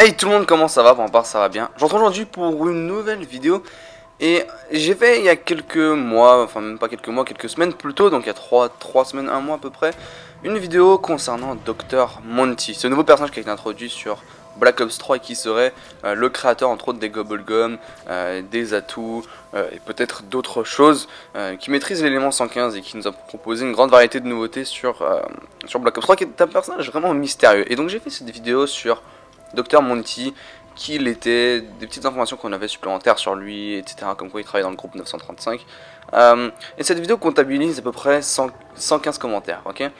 Hey tout le monde, comment ça va? Pour ma part ça va bien. Je retrouve aujourd'hui pour une nouvelle vidéo. Et j'ai fait il y a quelques mois, enfin même pas quelques mois, quelques semaines plutôt, donc il y a 3 semaines, un mois à peu près, une vidéo concernant Dr Monty, ce nouveau personnage qui a été introduit sur Black Ops 3 et qui serait le créateur entre autres des Gobblegum, des atouts et peut-être d'autres choses, qui maîtrise l'élément 115 et qui nous a proposé une grande variété de nouveautés sur Black Ops 3, qui est un personnage vraiment mystérieux. Et donc j'ai fait cette vidéo sur Dr Monty, qui il était, des petites informations qu'on avait supplémentaires sur lui, etc. Comme quoi il travaille dans le groupe 935. Et cette vidéo comptabilise à peu près 115 commentaires, ok.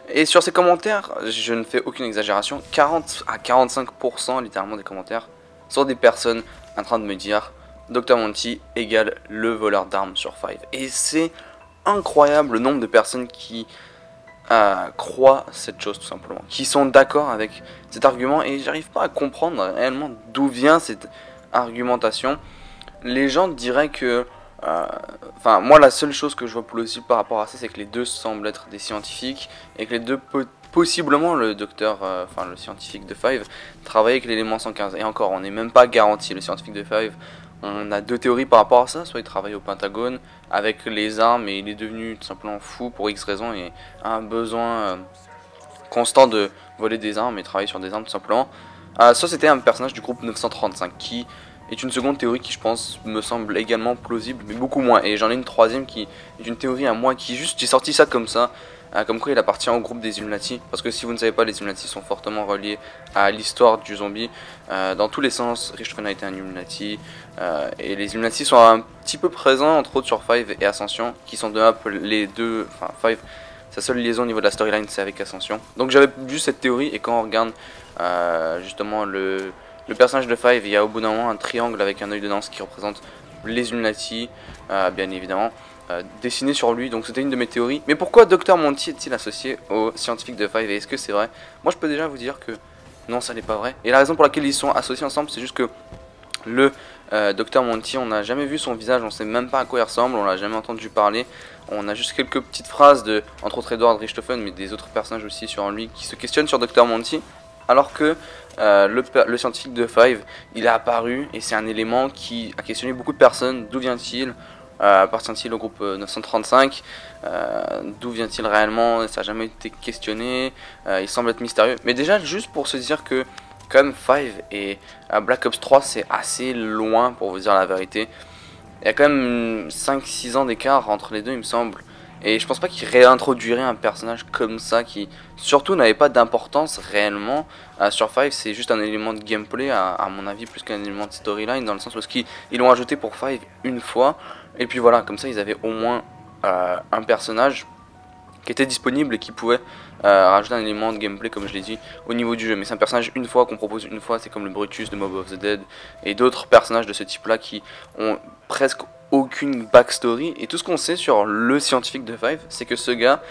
Et sur ces commentaires, je ne fais aucune exagération, 40 à 45% littéralement des commentaires sont des personnes en train de me dire Dr Monty égale le voleur d'armes sur Five. Et c'est incroyable le nombre de personnes qui croient cette chose tout simplement, qui sont d'accord avec cet argument, et j'arrive pas à comprendre réellement d'où vient cette argumentation. Les gens diraient que enfin moi la seule chose que je vois plausible par rapport à ça, c'est que les deux semblent être des scientifiques et que les deux possiblement le docteur, enfin le scientifique de Five travaille avec l'élément 115. Et encore, on n'est même pas garanti. Le scientifique de Five, on a deux théories par rapport à ça. Soit il travaille au Pentagone avec les armes et il est devenu tout simplement fou pour X raisons et a un besoin constant de voler des armes et travailler sur des armes tout simplement. Soit c'était un personnage du groupe 935 qui est une seconde théorie qui, je pense, me semble également plausible, mais beaucoup moins. Et j'en ai une troisième qui est une théorie à moi qui juste, j'ai sorti ça comme ça, comme quoi il appartient au groupe des Illuminati. Parce que si vous ne savez pas, les Illuminati sont fortement reliés à l'histoire du zombie. Dans tous les sens, Richthofen a été un Illuminati. Et les Illuminati sont un petit peu présents, entre autres sur Five et Ascension, qui sont les deux, enfin Five, sa seule liaison au niveau de la storyline, c'est avec Ascension. Donc j'avais juste cette théorie, et quand on regarde justement le personnage de Five, il y a au bout d'un moment un triangle avec un œil de danse qui représente les Illuminati, bien évidemment, dessiné sur lui. Donc c'était une de mes théories. Mais pourquoi Dr Monty est-il associé aux scientifiques de Five, et est-ce que c'est vrai? Moi je peux déjà vous dire que non, ça n'est pas vrai. Et la raison pour laquelle ils sont associés ensemble, c'est juste que le Dr Monty, on n'a jamais vu son visage, on sait même pas à quoi il ressemble, on l'a jamais entendu parler. On a juste quelques petites phrases de, entre autres Edward Richthofen, mais des autres personnages aussi sur lui qui se questionnent sur Dr Monty. Alors que le scientifique de Five, il est apparu et c'est un élément qui a questionné beaucoup de personnes. D'où vient-il? Appartient-il au groupe 935? D'où vient-il réellement? Ça n'a jamais été questionné. Il semble être mystérieux. Mais déjà, juste pour se dire que quand même Five et Black Ops 3, c'est assez loin pour vous dire la vérité. Il y a quand même 5-6 ans d'écart entre les deux, il me semble. Et je pense pas qu'il réintroduirait un personnage comme ça qui surtout n'avait pas d'importance réellement sur Five. C'est juste un élément de gameplay à mon avis, plus qu'un élément de storyline, dans le sens parce qu'ils l'ont ajouté pour Five une fois. Et puis voilà, comme ça ils avaient au moins un personnage qui était disponible et qui pouvait rajouter un élément de gameplay, comme je l'ai dit, au niveau du jeu. Mais c'est un personnage une fois qu'on propose une fois, c'est comme le Brutus de Mob of the Dead et d'autres personnages de ce type là qui ont presque aucune backstory. Et tout ce qu'on sait sur le scientifique de Five, c'est que ce gars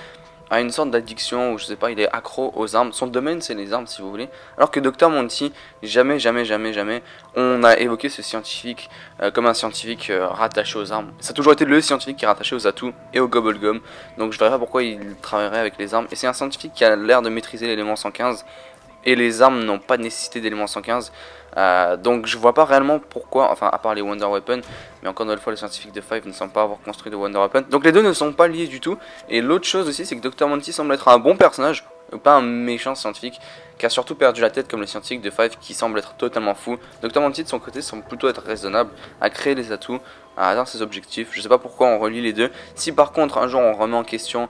a une sorte d'addiction, ou je sais pas, il est accro aux armes. Son domaine c'est les armes, si vous voulez. Alors que Dr Monty, jamais on a évoqué ce scientifique comme un scientifique rattaché aux armes. Ça a toujours été le scientifique qui est rattaché aux atouts et aux Gobblegum. Donc je ne verrais pas pourquoi il travaillerait avec les armes. Et c'est un scientifique qui a l'air de maîtriser l'élément 115. Et les armes n'ont pas de nécessité d'élément 115. Donc je vois pas réellement pourquoi, enfin à part les Wonder Weapon, mais encore une fois les scientifiques de Five ne semblent pas avoir construit de Wonder Weapon. Donc les deux ne sont pas liés du tout. Et l'autre chose aussi, c'est que Dr Monty semble être un bon personnage, pas un méchant scientifique, qui a surtout perdu la tête comme le scientifique de Five qui semble être totalement fou. Dr Monty de son côté semble plutôt être raisonnable, à créer les atouts, à atteindre ses objectifs. Je sais pas pourquoi on relie les deux. Si par contre un jour on remet en question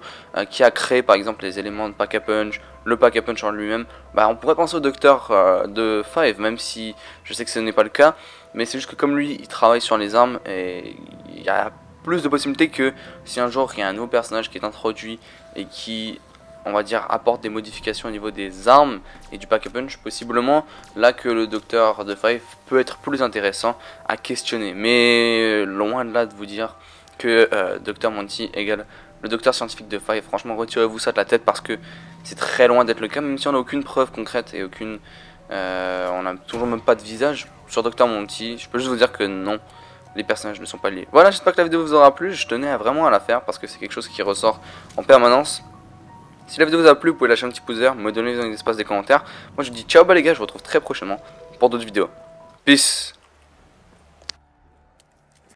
qui a créé par exemple les éléments de Pack-a-Punch, le Pack-a-Punch en lui-même, bah on pourrait penser au docteur de Five, même si je sais que ce n'est pas le cas. Mais c'est juste que comme lui il travaille sur les armes, et il y a plus de possibilités que si un jour il y a un nouveau personnage qui est introduit et qui, on va dire, apporte des modifications au niveau des armes et du Pack-a-Punch, possiblement là que le docteur de Five peut être plus intéressant à questionner. Mais loin de là de vous dire que Dr Monty égale le docteur scientifique de Five. Franchement, retirez-vous ça de la tête parce que c'est très loin d'être le cas, même si on n'a aucune preuve concrète et aucune... on n'a toujours même pas de visage sur Dr Monty. Je peux juste vous dire que non, les personnages ne sont pas liés. Voilà, j'espère que la vidéo vous aura plu. Je tenais vraiment à la faire parce que c'est quelque chose qui ressort en permanence. Si la vidéo vous a plu, vous pouvez lâcher un petit pouce vert, me donner dans l'espace des commentaires. Moi je vous dis ciao les gars, je vous retrouve très prochainement pour d'autres vidéos. Peace.